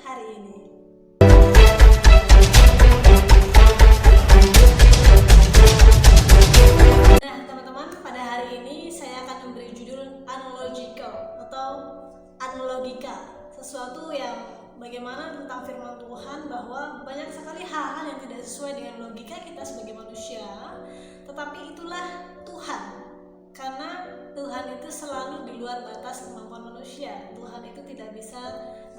hari ini. Nah teman-teman, pada hari ini saya akan memberi judul unlogical atau unlogika, sesuatu yang bagaimana tentang firman Tuhan bahwa banyak sekali hal-hal yang tidak sesuai dengan logika kita sebagai manusia, tetapi itulah Tuhan, karena Tuhan itu selalu di luar batas kemampuan manusia. Tuhan itu tidak bisa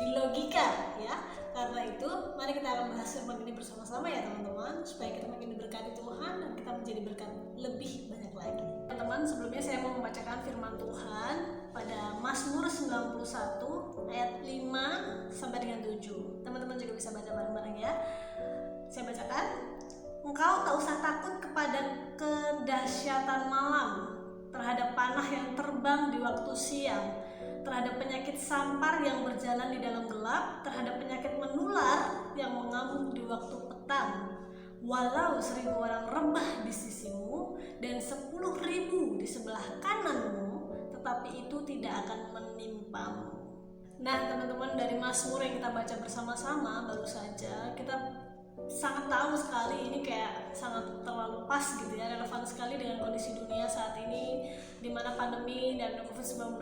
dilogika, ya. Karena itu mari kita akan bahas firman ini bersama-sama ya teman-teman, supaya kita makin diberkati Tuhan dan kita menjadi berkat lebih banyak lagi. Teman-teman, sebelumnya saya mau membacakan firman Tuhan pada Mazmur 91 ayat 5 sampai dengan 7. Teman-teman juga bisa baca bareng-bareng ya. Saya bacakan. Engkau tak usah takut kepada kedahsyatan malam, terhadap panah yang terbang di waktu siang, terhadap penyakit sampar yang berjalan di dalam gelap, terhadap penyakit menular yang mengamuk di waktu petang. Walau 1000 orang rebah di sisimu dan 10.000 di sebelah kananmu, tetapi itu tidak akan menimpamu. Nah teman-teman, dari Mazmur yang kita baca bersama-sama baru saja, kita sangat tahu sekali ini kayak sangat terlalu pas gitu ya, relevan sekali dengan kondisi dunia saat ini, di mana pandemi dan COVID-19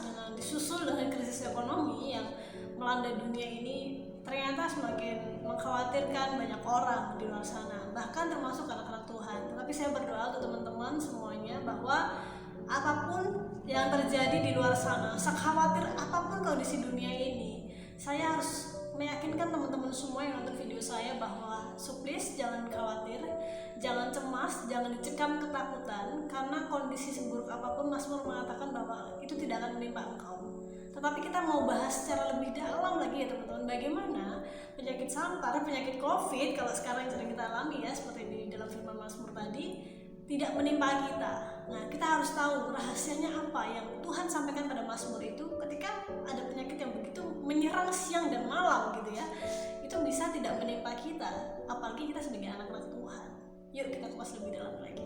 dengan disusul dengan krisis ekonomi yang melanda dunia ini ternyata semakin mengkhawatirkan banyak orang di luar sana, bahkan termasuk anak-anak Tuhan. Tetapi saya berdoa untuk teman-teman semuanya bahwa apapun yang terjadi di luar sana, sekhawatir apapun kondisi dunia ini, saya harus meyakinkan teman-teman semua yang nonton video saya bahwa please jangan khawatir, jangan cemas, jangan dicekam ketakutan, karena kondisi seburuk apapun Mazmur mengatakan bahwa itu tidak akan menimpa engkau. Tetapi kita mau bahas secara lebih dalam lagi ya teman-teman, bagaimana penyakit sampar, penyakit COVID kalau sekarang yang sering kita alami ya, seperti di dalam firman Mazmur tadi, tidak menimpa kita. Nah, kita harus tahu rahasianya apa yang Tuhan sampaikan pada Mazmur itu, ketika ada penyakit yang begitu menyerang siang dan malam gitu ya, itu bisa tidak menimpa kita, apalagi kita sebagai anak-anak Tuhan. Yuk kita kupas lebih dalam lagi.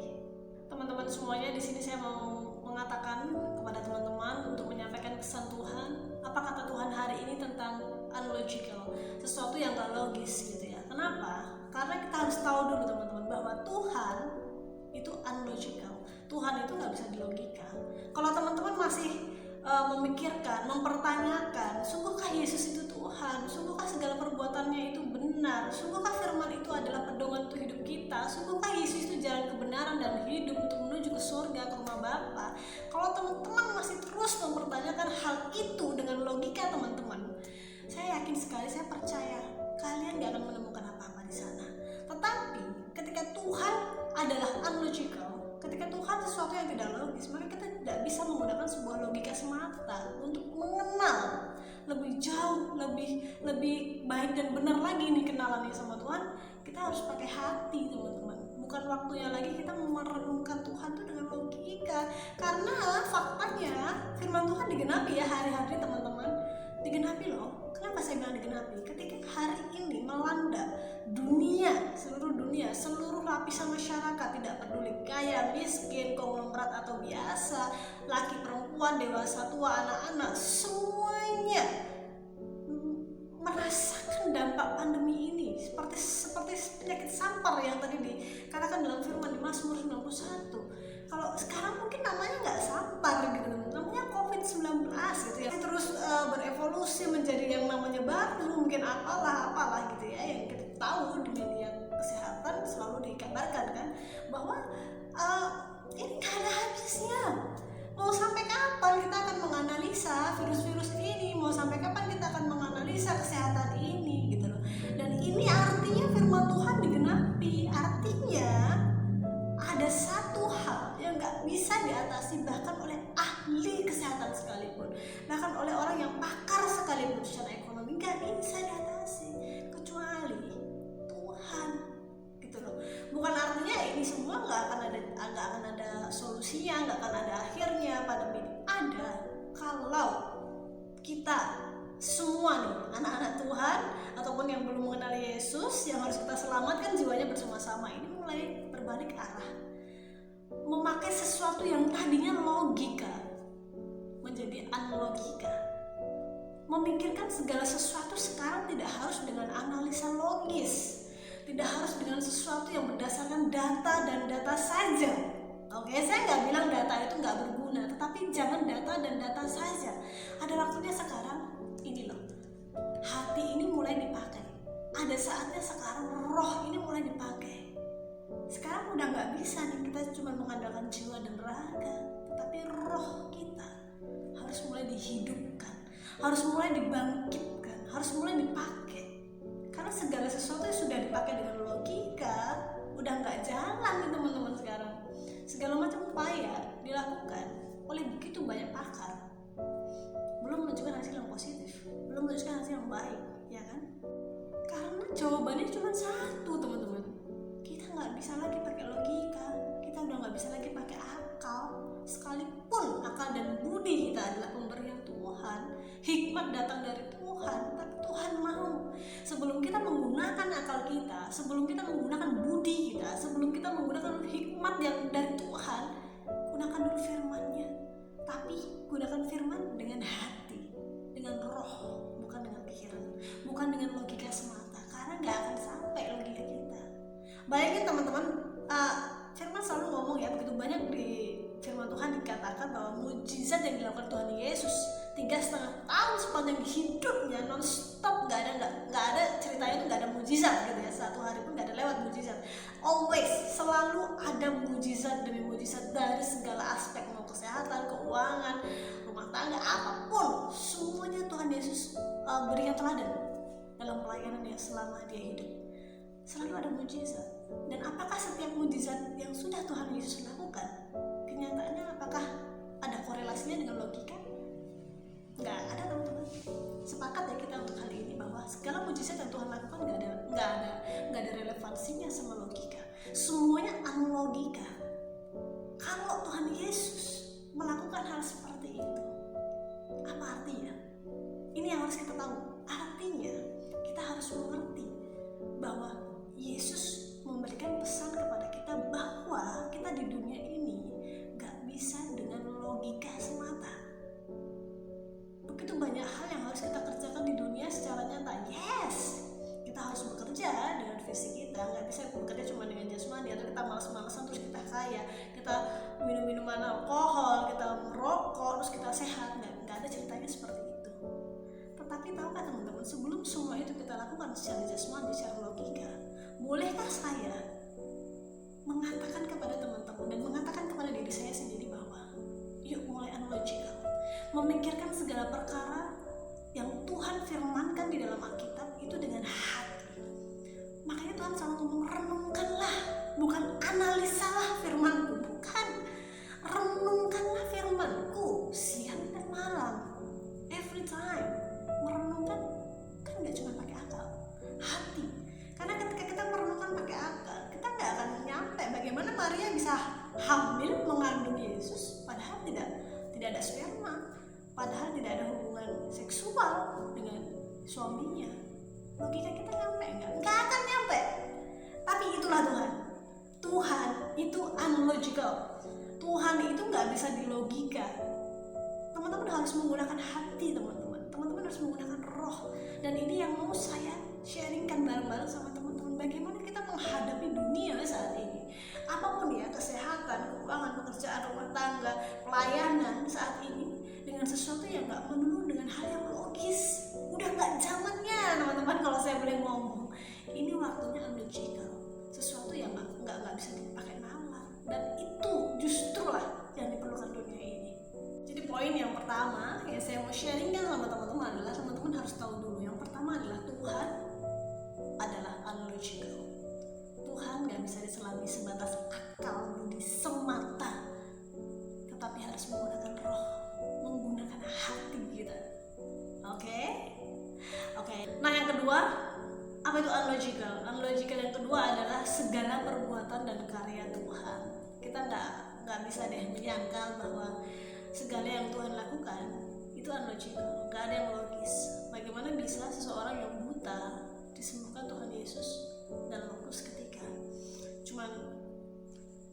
Teman-teman semuanya, di sini saya mau mengatakan kepada teman-teman untuk menyampaikan pesan Tuhan. Apa kata Tuhan hari ini tentang unlogical, sesuatu yang gak logis gitu ya. Kenapa? Karena kita harus tahu dulu teman-teman bahwa Tuhan itu unlogical. Tuhan itu nggak bisa dilogika. Kalau teman-teman masih memikirkan, mempertanyakan, sungguhkah Yesus itu Tuhan? Sungguhkah segala perbuatannya itu benar? Sungguhkah firman itu adalah pedoman untuk hidup kita? Sungguhkah Yesus itu jalan kebenaran dan hidup untuk menuju ke surga, ke rumah Bapa? Kalau teman-teman masih terus mempertanyakan hal itu dengan logika teman-teman, saya yakin sekali, saya percaya kalian gak akan menemukan apa-apa di sana. Tetapi ketika Tuhan adalah unlogical, ketika Tuhan sesuatu yang tidak logis, maka kita tidak bisa menggunakan sebuah logika semata untuk mengenal lebih jauh, lebih baik dan benar lagi nih kenalannya sama Tuhan. Kita harus pakai hati teman-teman, bukan waktunya lagi kita merenungkan Tuhan itu dengan logika, karena faktanya firman Tuhan digenapi ya hari-hari teman-teman, digenapi loh. Kenapa saya bilang digenapi? Ketika hari ini melanda dunia, seluruh lapisan masyarakat, tidak peduli kaya, miskin, konglomerat atau biasa, laki, perempuan, dewasa, tua, anak-anak, semuanya merasakan dampak pandemi ini seperti penyakit sampar yang tadi dikatakan dalam firman di Mazmur 91. Kalau sekarang mungkin namanya nggak sampar gitu, namanya COVID-19 gitu ya, terus berevolusi menjadi yang namanya baru, mungkin apalah gitu ya, yang kita tahu di media kesehatan selalu dikabarkan kan bahwa ini nggak ada habisnya. Mau sampai kapan kita akan menganalisa virus-virus ini? Mau sampai kapan kita akan menganalisa kesehatan ini gitu loh. Dan ini artinya firman Tuhan digenapi, artinya ada satu hal yang gak bisa diatasi bahkan oleh ahli kesehatan sekalipun, bahkan oleh orang yang pakar sekalipun secara ekonomi, gak bisa diatasi kecuali Tuhan gitu loh. Bukan artinya ini semua gak akan ada solusinya, gak akan ada akhirnya. Pandemi ini ada kalau kita semua nih anak-anak Tuhan ataupun yang belum mengenal Yesus, yang harus kita selamatkan jiwanya bersama-sama, ini mulai berbalik arah, memakai sesuatu yang tadinya logika menjadi unlogika, Memikirkan segala sesuatu sekarang tidak harus dengan analisa logis, tidak harus dengan sesuatu yang berdasarkan data dan data saja. Oke, saya nggak bilang data itu nggak berguna, tetapi jangan data dan data saja. Ada waktunya sekarang ini loh, hati ini mulai dipakai. Ada saatnya sekarang roh ini mulai dipakai. Sekarang udah nggak bisa nih kita cuma mengandalkan jiwa dan raga, tetapi roh kita harus mulai dihidupkan, harus mulai dibangkitkan, harus mulai dipakai. Karena segala sesuatu yang sudah dipakai dengan logika udah nggak jalan nih teman-teman sekarang. Segala macam upaya dilakukan oleh begitu banyak pakar, belum menunjukkan hasil yang positif, belum menunjukkan hasil yang baik, ya kan? Karena jawabannya cuma satu teman-teman, kita nggak bisa lagi pakai logika, kita udah nggak bisa lagi pakai akal. Sekalipun akal dan budi kita adalah pemberian Tuhan, hikmat datang dari Tuhan, tapi Tuhan mau sebelum kita menggunakan akal kita, sebelum kita menggunakan budi kita, sebelum kita menggunakan hikmat yang dari Tuhan, gunakan dulu firman-Nya. Tapi gunakan firman dengan hati, dengan roh, bukan dengan pikiran, bukan dengan logika semata, karena nggak akan sampai logika kita. Bayangin teman-teman, firman selalu ngomong ya, begitu banyak di firman Tuhan dikatakan bahwa mujizat yang dilakukan Tuhan Yesus 3,5 tahun sepanjang hidupnya non-stop, nggak ada ceritanya itu nggak ada mujizat gitu ya, satu hari pun nggak ada lewat mujizat. Always, selalu ada mujizat demi mujizat dari segala aspek, mau kesehatan, keuangan, rumah tangga, apapun, semuanya Tuhan Yesus berikan teladan dalam pelayanannya selama dia hidup. Selalu ada mujizat. Dan apakah setiap mujizat yang sudah Tuhan Yesus lakukan, kenyataannya apakah ada korelasinya dengan logika? Nggak ada teman-teman. Sepakat ya kita untuk hal ini bahwa segala mujizat yang Tuhan lakukan nggak ada relevansinya sama logika. Semuanya analogika. Kalau Tuhan Yesus melakukan hal seperti itu, apa artinya? Ini yang harus kita tahu. Artinya kita harus mengerti bahwa Yesus memberikan pesan kepada kita bahwa kita di dunia ini gak bisa dengan logika semata. Begitu banyak hal yang harus kita kerjakan di dunia secara nyata. Yes, kita harus bekerja dengan fisik kita, gak bisa bekerja cuma dengan jasmani, atau kita malas-malasan terus kita kaya, kita minum-minuman alkohol, kita merokok terus kita sehat. Gak ada ceritanya seperti itu. Tetapi tahukah teman-teman, sebelum semua itu kita lakukan secara jasmani, secara logika, bolehkah saya mengatakan kepada teman-teman dan mengatakan kepada diri saya sendiri bahwa yuk mulai analogikal, memikirkan segala perkara yang Tuhan firmankan di dalam Alkitab itu dengan hati. Makanya Tuhan selalu ngomong renungkanlah, bukan analisalah firmanku, bukan, renungkanlah firmanku siang dan malam, every time. Merenungkan kan gak cuma pakai akal, hati. Karena ketika kita merenungkan pakai akal, kita gak akan nyampe bagaimana Maria bisa hamil mengandung Yesus padahal tidak ada sperma, padahal tidak ada hubungan seksual dengan suaminya. Logika kita nyampe nggak akan nyampe. Tapi itulah Tuhan. Tuhan itu unlogical. Tuhan itu nggak bisa dilogika. Teman-teman harus menggunakan hati, teman-teman harus menggunakan roh. Dan ini yang mau saya sharingkan bareng-bareng sama teman-teman, bagaimana kita menghadapi dunia saat ini. Apapun ya, kesehatan, keuangan, pekerjaan, rumah tangga, pelayanan saat ini, dengan sesuatu yang gak melulu dengan hal yang logis. Udah gak zamannya teman-teman, kalau saya boleh ngomong. Ini waktunya unlogical, sesuatu yang gak bisa dipakai nalar. Dan itu justru lah yang diperlukan dunia ini. Jadi poin yang pertama yang saya mau sharingkan sama teman-teman adalah, teman-teman harus tahu dulu. Yang pertama adalah Tuhan adalah unlogical. Tuhan gak bisa diselami sebatas akal budi semata, tetapi harus menggunakan roh, menggunakan hati kita. Oke. Nah yang kedua, apa itu unlogical? Unlogical yang kedua adalah segala perbuatan dan karya Tuhan. Kita nggak bisa deh menyangkal bahwa segala yang Tuhan lakukan itu unlogical, nggak ada yang logis. Bagaimana bisa seseorang yang buta disembuhkan Tuhan Yesus dalam waktu seketika? Cuman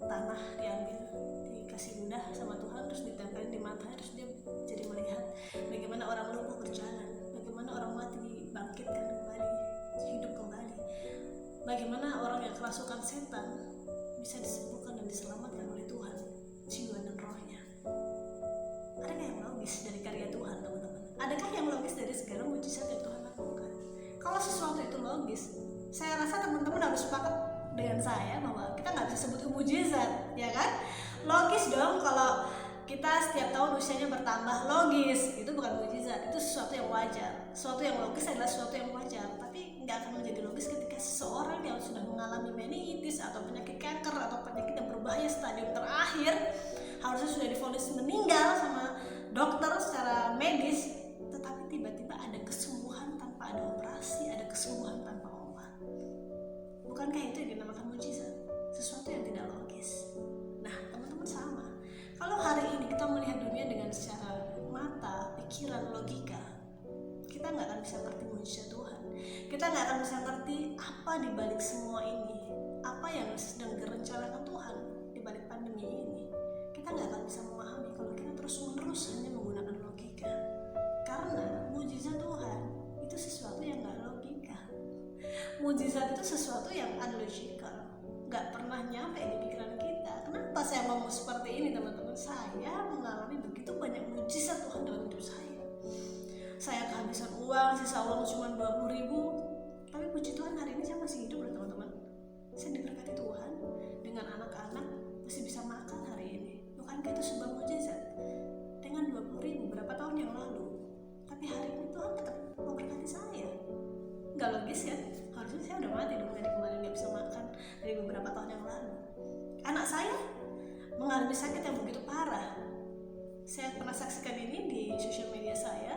tanah diambil, dikasih ludah sama Tuhan, terus ditempelin di mata, terus dia jadi melihat. Bagaimana orang lumpuh berjalan, bagaimana orang mati dibangkitkan kembali, hidup kembali, bagaimana orang yang kerasukan setan bisa disembuhkan dan diselamatkan oleh Tuhan, jiwa dan rohnya. Adakah yang logis dari karya Tuhan, teman-teman? Adakah yang logis dari segala mujizat yang Tuhan lakukan? Kalau sesuatu itu logis, saya rasa teman-teman harus sepakat dengan saya bahwa kita nggak bisa sebut mujizat, ya kan? Logis dong kalau kita setiap tahun usianya bertambah, logis. Itu bukan mujizat, itu sesuatu yang wajar. Sesuatu yang logis adalah sesuatu yang wajar, tapi nggak akan menjadi logis ketika seseorang yang sudah mengalami meningitis atau penyakit kanker atau penyakit yang berbahaya stadium terakhir, harusnya sudah divonis meninggal sama dokter secara medis, tetapi tiba-tiba ada kesembuhan tanpa ada operasi, ada kesembuhan tanpa obat. Bukankah itu yang dinamakan mujizat? Sesuatu yang tidak logis. Nah, teman-teman sama. Kalau hari ini kita melihat dunia dengan secara mata, pikiran, logika, kita nggak akan bisa ngerti mujizat Tuhan. Kita nggak akan bisa ngerti apa di balik semua ini, apa yang sedang direncanakan Tuhan di balik pandemi ini. Kita nggak akan bisa memahami kalau kita terus-menerus hanya menggunakan logika. Karena mujizat Tuhan itu sesuatu yang nggak logika. Mujizat itu sesuatu yang unlogical, nggak pernah nyampe di pikiran kita. Kenapa saya ngomong seperti ini, teman-teman? Saya mengalami begitu banyak mujizat Tuhan dalam hidup saya. Saya kehabisan uang, sisa uang cuma 20.000, tapi puji Tuhan hari ini saya masih hidup loh, teman-teman. Saya diberkati Tuhan dengan anak-anak masih bisa makan hari ini. Bukankah itu sebuah mujizat? Dengan 20.000 berapa tahun yang lalu, tapi hari ini Tuhan tetap memberkati saya. Nggak logis kan? Harusnya saya udah mati dong dari kemarin, nggak bisa makan dari beberapa tahun yang lalu. Anak saya mengalami sakit yang begitu parah. Saya pernah saksikan ini di sosial media saya,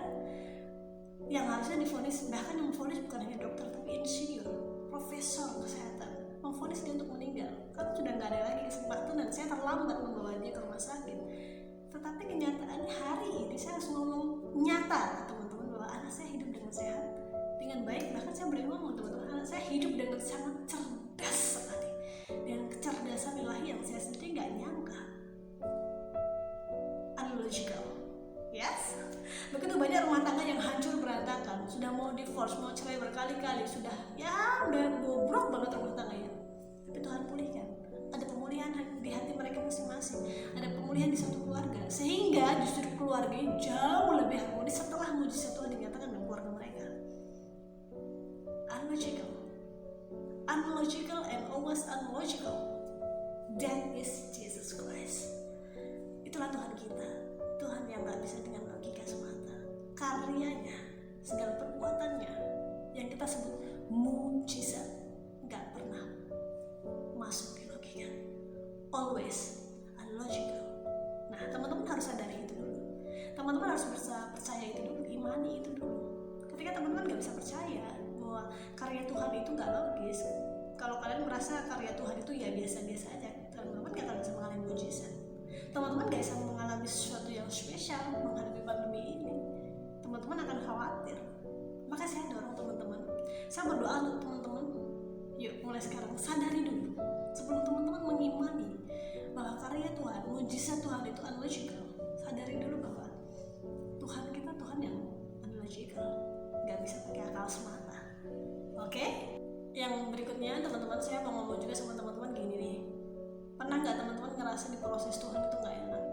yang harusnya divonis, bahkan yang memvonis bukan hanya dokter tapi insinyur, profesor kesehatan, memvonis dia untuk meninggal karena sudah nggak ada lagi kesempatan dan saya terlambat membawa dia ke rumah sakit. Tetapi kenyataannya hari ini saya harus ngomong nyata ke teman-teman bahwa anak saya hidup dengan sehat, dengan baik. Bahkan saya boleh ngomong, teman-teman, anak saya hidup dengan sangat cerdas sekali, dengan kecerdasan ilahi yang saya sendiri nggak nyangka. Unlogical, yes. Begitu banyak rumah tangga yang hancur berantakan, sudah mau divorce, mau cerai berkali-kali, udah bobrok banget rumah tangganya. Tapi Tuhan pulihkan. Ada pemulihan di hati mereka masing-masing, ada pemulihan di satu keluarga, sehingga justru keluarganya jauh lebih harmonis setelah mujizat Tuhan dinyatakan dalam keluarga mereka. Unlogical and always unlogical. That is Jesus Christ. Itulah Tuhan kita, Tuhan yang gak bisa dengan logika semata. Karyanya, segala perbuatannya yang kita sebut mujizat gak pernah masuk di logika. Always unlogical. Nah, teman-teman harus sadari itu dulu. Teman-teman harus percaya itu dulu, imani itu dulu. Ketika teman-teman gak bisa percaya bahwa karya Tuhan itu gak logis, kalau kalian merasa karya Tuhan itu ya biasa-biasa aja, teman-teman gak akan bisa mengalami mujizat. Teman-teman gak bisa mengalami sesuatu yang spesial menghadapi pandemi ini. Teman-teman akan khawatir. Maka saya dorong teman-teman, saya berdoa untuk teman-teman, yuk mulai sekarang sadari dulu sebelum teman-teman mengimani bahwa karya Tuhan, mujizat Tuhan itu unlogical. Sadari dulu bahwa Tuhan kita Tuhan yang unlogical, gak bisa pakai akal semata. Oke? Yang berikutnya, teman-teman, saya mau ngomong juga sama teman-teman gini nih. Pernah nggak teman-teman ngerasa di proses Tuhan itu nggak enak?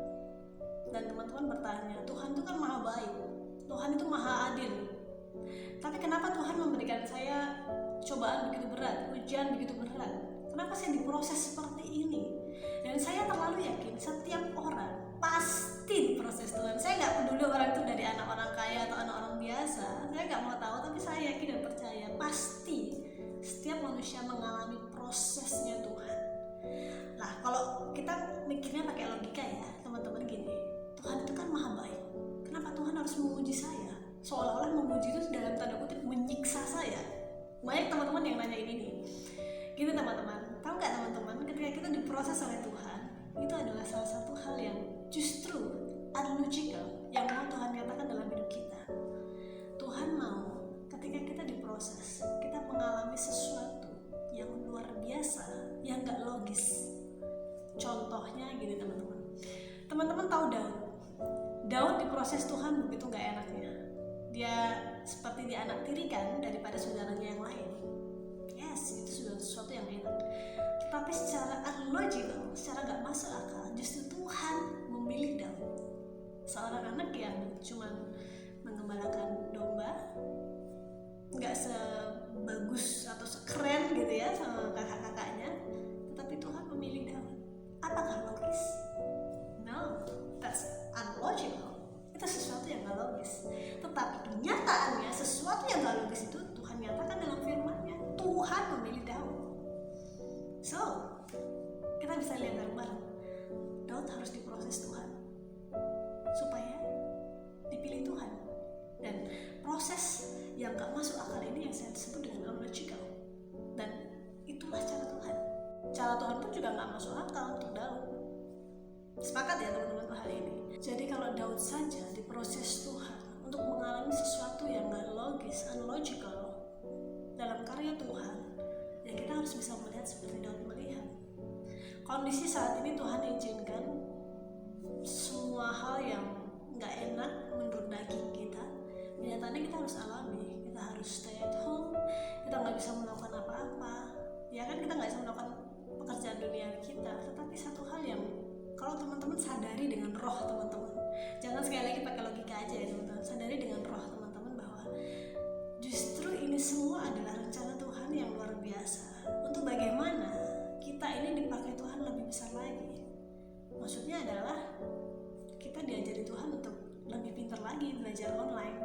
Dan teman-teman bertanya, Tuhan itu kan maha baik, Tuhan itu maha adil, tapi kenapa Tuhan memberikan saya cobaan begitu berat, ujian begitu berat? Kenapa saya diproses seperti ini? Dan saya terlalu yakin setiap orang pasti diproses Tuhan. Saya nggak peduli orang itu dari anak orang kaya atau anak orang biasa, saya nggak mau tahu, tapi saya yakin dan percaya pasti setiap manusia mengalami prosesnya Tuhan. Nah, kalau kita mikirnya pakai logika ya, teman-teman, gini, Tuhan itu kan maha baik. Kenapa Tuhan harus menguji saya? Seolah-olah menguji itu dalam tanda kutip menyiksa saya. Banyak teman-teman yang nanya ini nih. Gini teman-teman, tahu nggak teman-teman, ketika kita diproses oleh Tuhan, itu adalah salah satu hal yang justru unlogical yang mau Tuhan nyatakan dalam hidup kita. Tuhan mau ketika kita diproses, kita mengalami sesuatu yang luar biasa, yang gak logis. Contohnya gini teman-teman, teman-teman tahu Daud diproses Tuhan begitu gak enaknya. dia seperti dianaktirikan daripada saudaranya yang lain. Yes, itu sudah sesuatu yang enak. Tetapi secara unlogical, secara gak masuk akal, justru Tuhan memilih Daud, seorang anak yang cuma mengembalakan domba, gak sebagus atau sekeren gitu ya sama kakak-kakaknya, tetapi Tuhan memilih Daud. Apakah logis? No, that's unlogical. Itu sesuatu yang gak logis. Tetapi kenyataannya sesuatu yang gak logis itu Tuhan nyatakan dalam firman-Nya. Tuhan memilih Daud. So, kita bisa lihat bareng-bareng. Daud harus diproses Tuhan supaya dipilih Tuhan. Dan proses yang gak masuk akal ini yang saya sebut dengan unlogical. Dan itulah cara Tuhan. Cara Tuhan pun juga gak masuk akal untuk Daud. Sepakat ya teman-teman hal ini. Jadi kalau Daud saja diproses Tuhan untuk mengalami sesuatu yang gak logis, unlogical dalam karya Tuhan, ya kita harus bisa melihat seperti Daud melihat. Kondisi saat ini Tuhan izinkan semua hal yang gak enak menurut daging kita. Nyatanya kita harus alami. Kita harus stay at home. Kita gak bisa melakukan apa-apa. Ya kan, kita gak bisa melakukan pekerjaan dunia kita. Tetapi satu hal yang kalau teman-teman sadari dengan roh teman-teman, jangan sekali lagi pakai logika aja ya teman-teman, sadari dengan roh teman-teman bahwa justru ini semua adalah rencana Tuhan yang luar biasa untuk bagaimana kita ini dipakai Tuhan lebih besar lagi. Maksudnya adalah kita diajari Tuhan untuk lebih pintar lagi belajar online.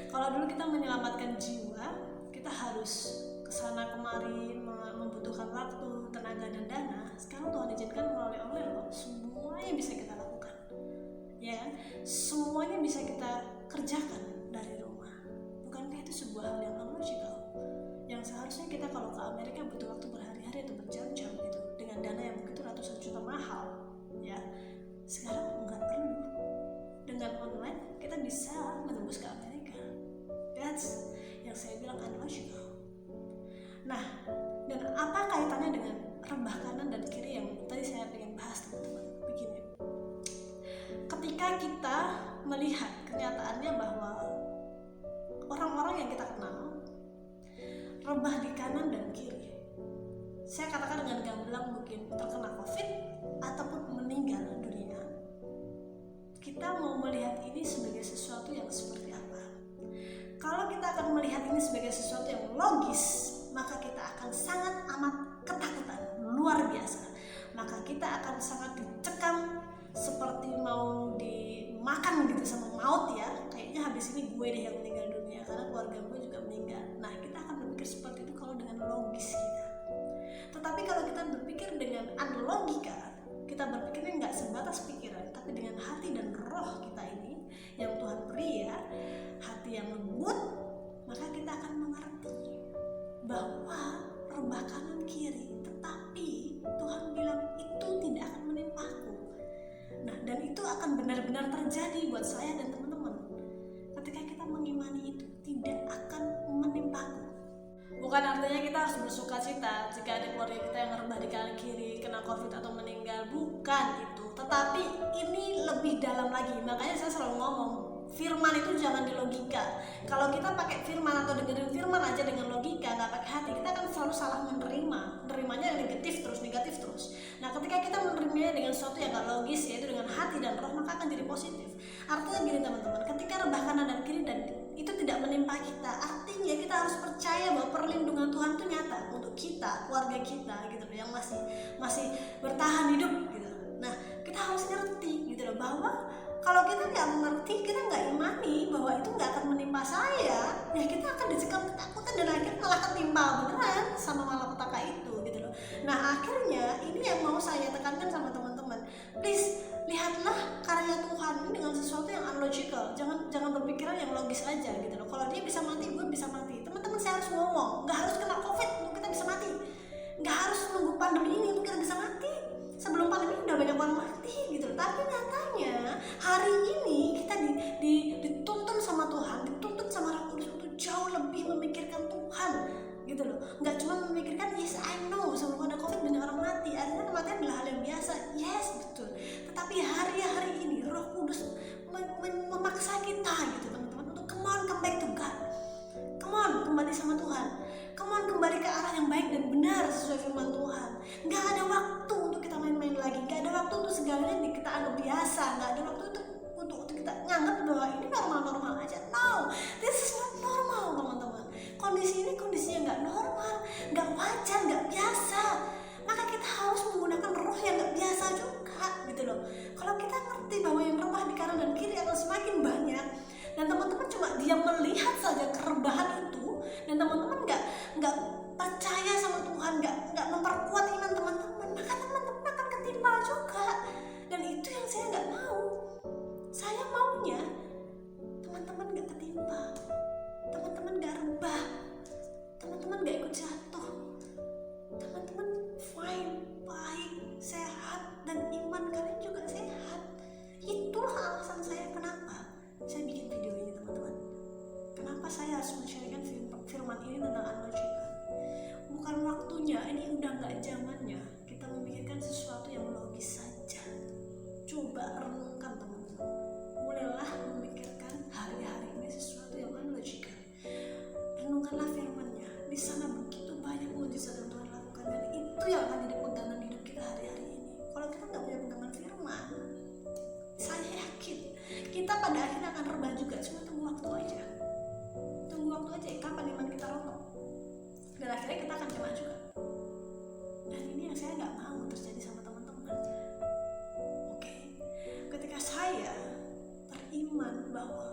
Kalau dulu kita menyelamatkan jiwa, kita harus kesana kemari, membutuhkan waktu, tenaga dan dana. Sekarang Tuhan izinkan melalui online loh, semuanya bisa kita lakukan, ya kan? Semuanya bisa kita kerjakan dari rumah. Bukankah itu sebuah hal yang unlogical? Yang seharusnya kita kalau ke Amerika butuh waktu berhari-hari atau berjam-jam gitu, dengan dana yang begitu ratusan juta mahal, ya. Sekarang nggak perlu. Dengan online kita bisa menembus ke Amerika. That's yang saya bilang unlogical. Nah, dan apa kaitannya dengan rebah kanan dan kiri yang tadi saya ingin bahas teman-teman? Begini, ketika kita melihat kenyataannya bahwa orang-orang yang kita kenal rebah di kanan dan kiri, saya katakan dengan gamblang mungkin terkena COVID ataupun meninggal dunia, kita mau melihat ini sebagai sesuatu yang seperti apa? Kalau kita akan melihat ini sebagai sesuatu yang logis, maka kita akan sangat amat ketakutan, luar biasa. Maka kita akan sangat dicekam seperti mau dimakan gitu sama maut ya. Kayaknya habis ini gue deh yang meninggal dunia karena keluarga gue juga meninggal. Nah, kita akan berpikir seperti itu kalau dengan logis kita. Tetapi kalau kita berpikir dengan unlogika, kita berpikirnya nggak sebatas pikiran, tapi dengan hati dan roh kita ini yang Tuhan beri ya, hati yang lembut, maka kita akan mengerti bahwa rebah kanan kiri, tetapi Tuhan bilang itu tidak akan menimpaku. Nah, dan itu akan benar-benar terjadi buat saya dan teman-teman. Ketika kita mengimani itu tidak akan menimpaku. Bukan artinya kita harus bersuka cita jika ada keluarga kita yang rebah di kanan kiri, kena COVID atau meninggal, bukan itu. Tetapi ini lebih dalam lagi. Makanya saya selalu ngomong, firman itu jangan di logika. Kalau kita pakai firman atau dengerin firman aja dengan logika, nggak pakai hati, kita akan selalu salah menerimanya negatif terus. Nah, ketika kita menerimanya dengan sesuatu yang nggak logis, yaitu dengan hati dan roh, maka akan jadi positif. Artinya gini teman-teman, ketika rebah kanan dan kiri dan itu tidak menimpa kita, artinya kita harus percaya bahwa perlindungan Tuhan itu nyata untuk kita, keluarga kita gitu loh, yang masih bertahan hidup gitu. Nah, kita harus ngerti gitu loh, bahwa kalau kita nggak mengerti, kita nggak imani bahwa itu nggak akan menimpa saya, ya kita akan dicekam ketakutan dan akhirnya malah ketimpa beneran sama malapetaka itu gitu loh. Nah, akhirnya ini yang mau saya tekankan sama teman-teman, please lihatlah karya Tuhan ini dengan sesuatu yang unlogical. Jangan berpikiran yang logis aja gitu loh. Kalau dia bisa mati, gue bisa mati. Teman-teman, saya harus ngomong, nggak harus kena COVID untuk kita bisa mati, nggak harus nunggu pandemi ini untuk kita bisa mati. Sebelum pandemi udah banyak orang mati gitu loh. Tapi nyatanya hari ini kita dituntun sama Tuhan, dituntun sama Roh Kudus untuk jauh lebih memikirkan Tuhan gitu loh. Nggak cuma memikirkan, yes I know sebelum ada COVID banyak orang mati, artinya kematian adalah hal yang biasa, yes betul. Tetapi hari ini Roh Kudus memaksa kita gitu teman-teman untuk kembali on, come back to God. Come on, kembali sama Tuhan. Come on, kembali ke arah yang baik dan benar sesuai firman Tuhan. Gak ada waktu untuk kita main-main lagi. Gak ada waktu untuk segalanya kita anggap biasa. Gak ada waktu untuk kita nganggap bahwa ini normal-normal aja. No, this is not normal, teman-teman. Kondisi ini kondisi yang gak normal, gak wajar, gak biasa. Maka kita harus menggunakan roh yang gak biasa juga, gitu loh. Kalau kita ngerti bahwa yang rebah di kanan dan kiri akan semakin banyak, dan teman-teman cuma diam melihat saja kerebahan itu, dan teman-teman nggak percaya sama Tuhan, nggak memperkuat iman teman-teman, maka teman-teman akan ketimpa juga. Dan itu yang saya nggak mau. Saya maunya teman-teman nggak ketimpa, teman-teman nggak rebah, teman-teman nggak ikut jatuh, teman-teman fine, baik, sehat, dan iman kalian juga sehat. Itulah alasan saya kenapa saya bikin video ini, teman-teman. Kenapa saya harus men-sharekan firman ini tentang unlogical? Bukan waktunya, ini udah gak zamannya kita memikirkan sesuatu yang logis saja. Coba renungkan, teman-teman. Mulailah memikirkan hari-hari ini sesuatu yang unlogical. Renungkanlah firman-Nya. Di sana begitu banyak mujizat yang Tuhan lakukan, dan itu yang akan jadi pegangan hidup kita hari-hari ini. Kalau kita gak punya pegangan firman, saya yakin kita pada akhirnya akan rebah juga. Cuma tunggu waktu aja, kapan iman kita rontok, dan akhirnya kita akan kena juga. Dan ini yang saya nggak mau terjadi sama teman-teman. Oke, ketika saya beriman bahwa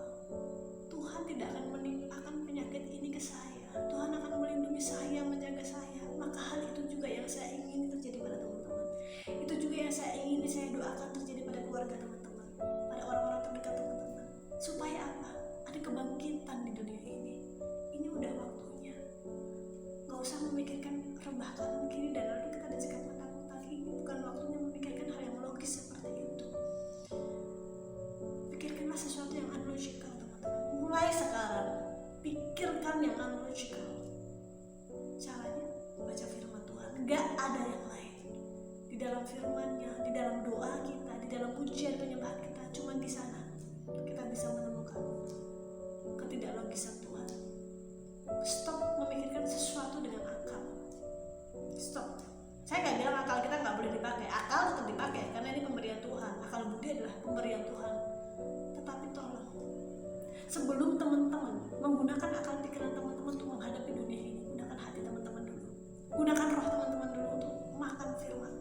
Tuhan tidak akan menimpakan penyakit ini ke saya, Tuhan akan melindungi saya, menjaga saya, maka hal itu juga yang saya ingin terjadi pada teman-teman. Itu juga yang saya ingin saya doakan terjadi pada keluarga teman-teman, pada orang-orang terdekat teman-teman. Supaya apa? Ada kebangkitan di dunia ini. Ini udah waktunya. Gak usah memikirkan rebah kanan kiri dan lalu kita disekat mentang-mentang. Ini bukan waktunya memikirkan hal yang logis seperti itu. Pikirkanlah sesuatu yang unlogical, teman-teman. Mulai sekarang, pikirkan yang unlogical. Caranya baca firman Tuhan. Gak ada yang lain. Di dalam firman-Nya, di dalam doa kita, di dalam pujian penyembahan kita, cuma di sana kita bisa menemukan ketidaklogisan Tuhan. Stop memikirkan sesuatu dengan akal. Stop. Saya nggak bilang akal kita nggak boleh dipakai. Akal tetap dipakai karena ini pemberian Tuhan. Akal budi adalah pemberian Tuhan. Tetapi tolong, sebelum teman-teman menggunakan akal pikiran teman-teman untuk menghadapi dunia ini, gunakan hati teman-teman dulu. Gunakan roh teman-teman dulu untuk makan firman,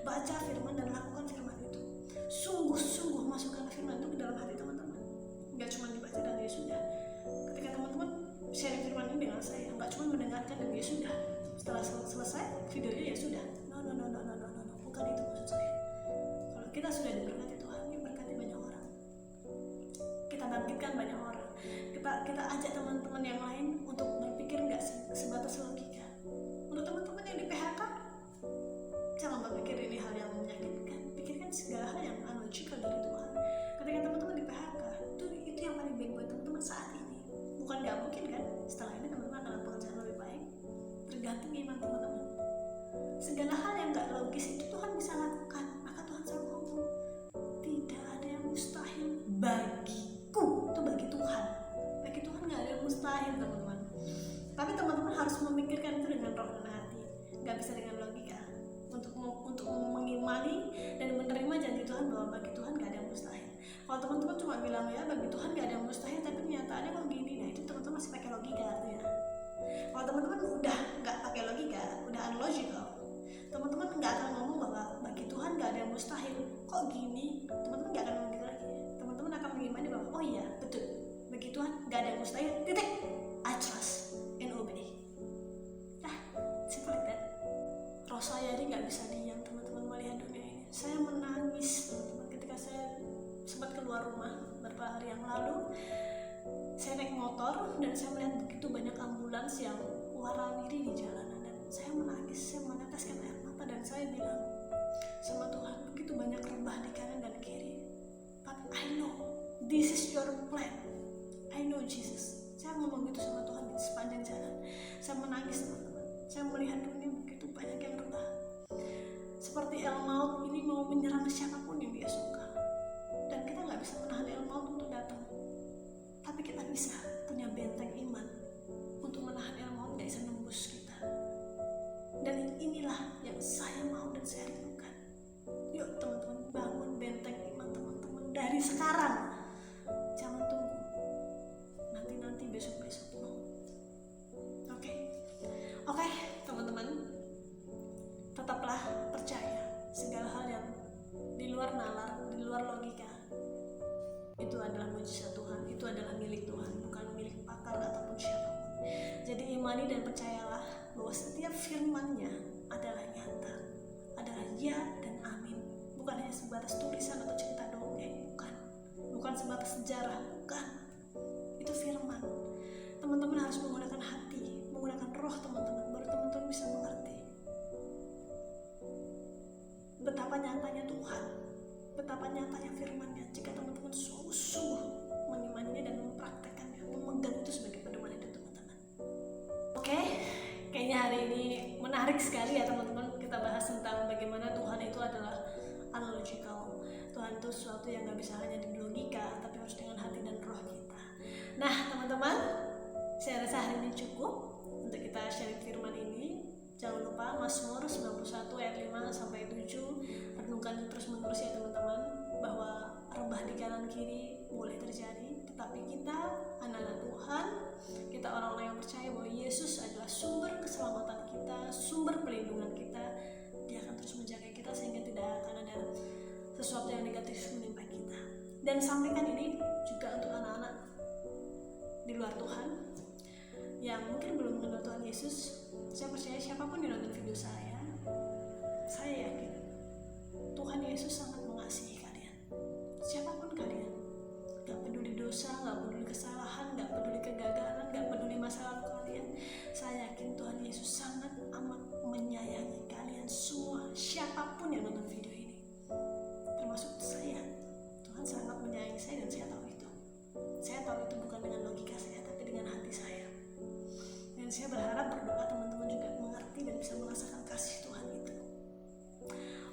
baca firman dan lakukan firman itu. Sungguh-sungguh masukkan firman itu ke dalam hati teman-teman. Nggak cuma dibaca dan ya sudah. Ketika teman-teman sharing firman ini dengan saya, nggak cuma mendengarkan dan ya sudah, setelah selesai videonya ya sudah. No, bukan itu maksud saya. Kalau kita sudah diberkati Tuhan, ini berkati banyak orang, kita bangkitkan banyak orang, kita ajak teman-teman yang lain untuk berpikir nggak sebatas logika. Untuk teman-teman yang di PHK, jangan berpikir ini hal yang menyakitkan, pikirkan segala hal yang unlogical dari Tuhan. Ketika teman-teman di PHK, itu yang paling baik buat teman-teman saat ini. Bukan nggak mungkin kan, setelah ini teman-teman akan pekerjaan lebih baik. Tergantung iman teman-teman. Segala hal yang nggak logis itu Tuhan bisa lakukan. Maka Tuhan selalu ngomong, tidak ada yang mustahil bagiku. Itu bagi Tuhan. Bagi Tuhan nggak ada yang mustahil, teman-teman. Tapi teman-teman harus memikirkan itu dengan roh dan hati. Nggak bisa dengan logika. Untuk mengimani dan menerima janji Tuhan bahwa bagi Tuhan nggak ada yang mustahil. Kalau teman-teman cuma bilang ya bagi Tuhan nggak ada yang mustahil, tapi kenyataannya kok gini, nah itu teman-teman masih pakai logika artinya. Kalau teman-teman udah nggak pakai logika, udah unlogical, teman-teman nggak akan ngomong bahwa bagi Tuhan nggak ada yang mustahil. Kok gini? Teman-teman nggak akan ngomong gitu lagi. Teman-teman akan mengimani bahwa oh iya betul, bagi Tuhan nggak ada yang mustahil. Titik. I trust and obey. Simple like that. Roh saya ini nggak bisa diam, teman-teman, melihat dunia ini. Saya menangis, teman-teman, ketika saya sempat keluar rumah beberapa hari yang lalu. Saya naik motor dan saya melihat begitu banyak ambulans yang warawiri di jalanan, dan saya menangis, saya meneteskan air mata, dan saya bilang sama Tuhan, begitu banyak rebah di kanan dan kiri, but I know this is your plan. I know Jesus. Saya ngomong gitu sama Tuhan di sepanjang jalan. Saya menangis, teman-teman. Saya melihat dunia begitu banyak yang rebah. Seperti El Maut ini mau menyerang siapapun yang dia suka. Dan kita nggak bisa menahan El Maut untuk datang. Tapi kita bisa punya saya mau dan saya rindukan. Yuk teman-teman, bangun benteng iman teman-teman dari sekarang. Jangan tunggu nanti besok no. Oke, teman-teman, tetaplah percaya segala hal yang di luar nalar, di luar logika itu adalah mujizat Tuhan, itu adalah milik Tuhan, bukan milik pakar ataupun siapapun. Jadi imani dan percayalah bahwa setiap firman-Nya adalah nyata, adalah ya dan amin. Bukan hanya sebatas tulisan atau cerita dongeng, bukan sebatas sejarah, bukan. Itu firman. Teman-teman harus menggunakan hati, menggunakan roh teman-teman, baru teman-teman bisa mengerti betapa nyatanya Tuhan, betapa nyatanya firman-Nya jika teman-teman sungguh-sungguh mengimaninya dan mempraktekannya, memegang itu sebagai pedoman hidup teman-teman. Oke, kayaknya hari ini menarik sekali ya teman-teman. Kita bahas tentang bagaimana Tuhan itu adalah analogical. Tuhan itu sesuatu yang gak bisa hanya di logika, tapi harus dengan hati dan roh kita. Nah teman-teman, saya rasa hari ini cukup untuk kita sharing firman ini. Jangan lupa Mazmur 91 ayat 5 sampai 7, renungkan terus-menerus ya teman-teman, bahwa rebah di kanan kiri boleh terjadi, tetapi kita anak-anak Tuhan, kita orang-orang yang percaya bahwa Yesus adalah sumber keselamatan kita, sumber perlindungan kita. Dia akan terus menjaga kita sehingga tidak akan ada sesuatu yang negatif menimpa kita. Dan sampaikan ini juga untuk anak-anak di luar Tuhan yang mungkin belum mengenal Tuhan Yesus. Saya percaya siapapun yang nonton video saya yakin Tuhan Yesus sangat mengasihi kalian, siapapun kalian. Gak peduli dosa, gak peduli kesalahan, gak peduli kegagalan, gak peduli masalah kalian. Saya yakin Tuhan Yesus sangat amat menyayangi kalian semua, siapapun yang nonton video ini, termasuk saya. Tuhan sangat menyayangi saya dan saya tahu itu. Saya tahu itu bukan dengan logika saya, tapi dengan hati saya. Dan saya berharap berdoa teman-teman juga mengerti dan bisa merasakan kasih Tuhan itu.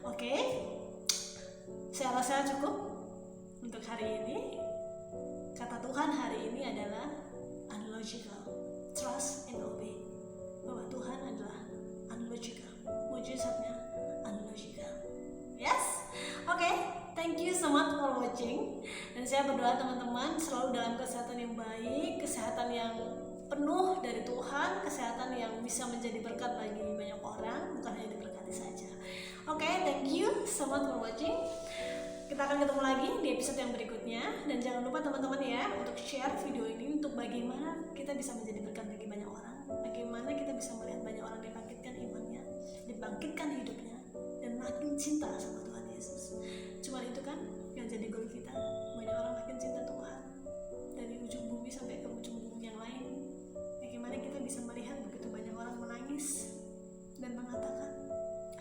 Oke, saya rasa cukup untuk hari ini. Kata Tuhan hari ini adalah unlogical, trust and obey. Bahwa Tuhan adalah unlogical, mujizatnya unlogical. Yes? Oke, thank you so much for watching. Dan saya berdoa teman-teman selalu dalam kesehatan yang baik, kesehatan yang penuh dari Tuhan, kesehatan yang bisa menjadi berkat bagi banyak orang, bukan hanya diberkati saja. Oke, thank you so much for watching. Kita akan ketemu lagi di episode yang berikutnya. Dan jangan lupa teman-teman ya, untuk share video ini untuk bagaimana kita bisa menjadi berkat bagi banyak orang, bagaimana kita bisa melihat banyak orang dibangkitkan imannya, dibangkitkan hidupnya, dan makin cinta sama Tuhan Yesus. Cuma itu kan yang jadi goal kita, banyak orang makin cinta Tuhan, dari ujung bumi sampai ke ujung bumi yang lain. Bagaimana kita bisa melihat begitu banyak orang menangis dan mengatakan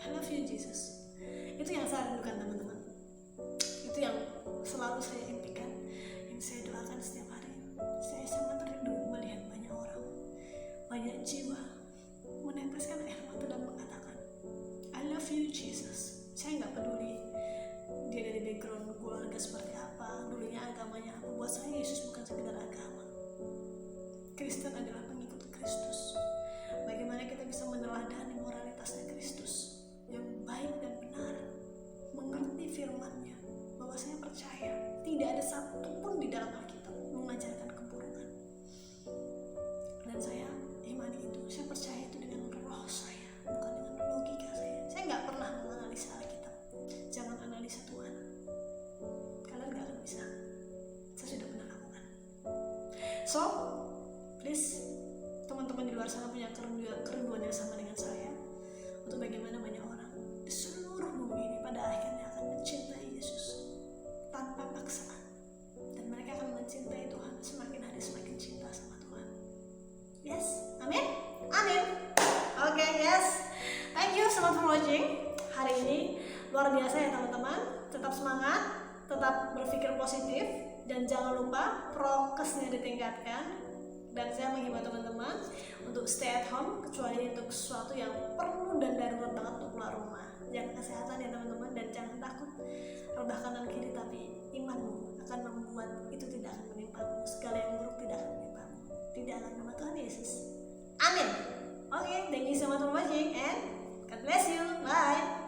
I love you Jesus. Itu yang saya rindukan teman-teman, itu yang selalu saya impikan, yang saya doakan setiap hari. Saya sangat rindu melihat banyak orang, banyak jiwa meneteskan air mata dan mengatakan I love you Jesus. Saya gak peduli dia dari background keluarga seperti apa, dulunya agamanya apa. Buat saya Yesus bukan sekedar agama. Kristen adalah pengikut Kristus. Bagaimana kita bisa meneladani moralitasnya Kristus yang baik dan benar, mengerti firman-Nya, bahwa saya percaya tidak ada satupun di dalam Alkitab mengajarkan keburukan. Dan saya imani itu, saya percaya itu dengan roh saya, bukan dengan logika saya. Saya nggak pernah menganalisa Alkitab. Jangan analisa Tuhan, kalian nggak akan bisa. Saya sudah pernah lakukan. So please, teman-teman di luar sana punya kerinduan yang sama dengan saya untuk bagaimana banyak orang di seluruh bumi ini pada akhirnya akan mencintai Yesus tanpa paksaan, dan mereka akan mencintai Tuhan semakin hari semakin cinta sama Tuhan. Yes, amin, amin. Oke, yes, thank you so much for watching. Hari ini luar biasa ya teman-teman. Tetap semangat, tetap berpikir positif, dan jangan lupa prokesnya ditingkatkan. Dan saya menghimbau teman-teman untuk stay at home, kecuali untuk sesuatu yang perlu dan darurat banget untuk keluar rumah. Jaga kesehatan ya teman-teman, dan jangan takut rebah kanan kiri, tapi imanmu akan membuat itu tidak akan menimpamu. Segala yang buruk tidak akan menimpamu. Di dalam nama Tuhan Yesus. Amin. Oke, thank you so much for watching and God bless you. Bye.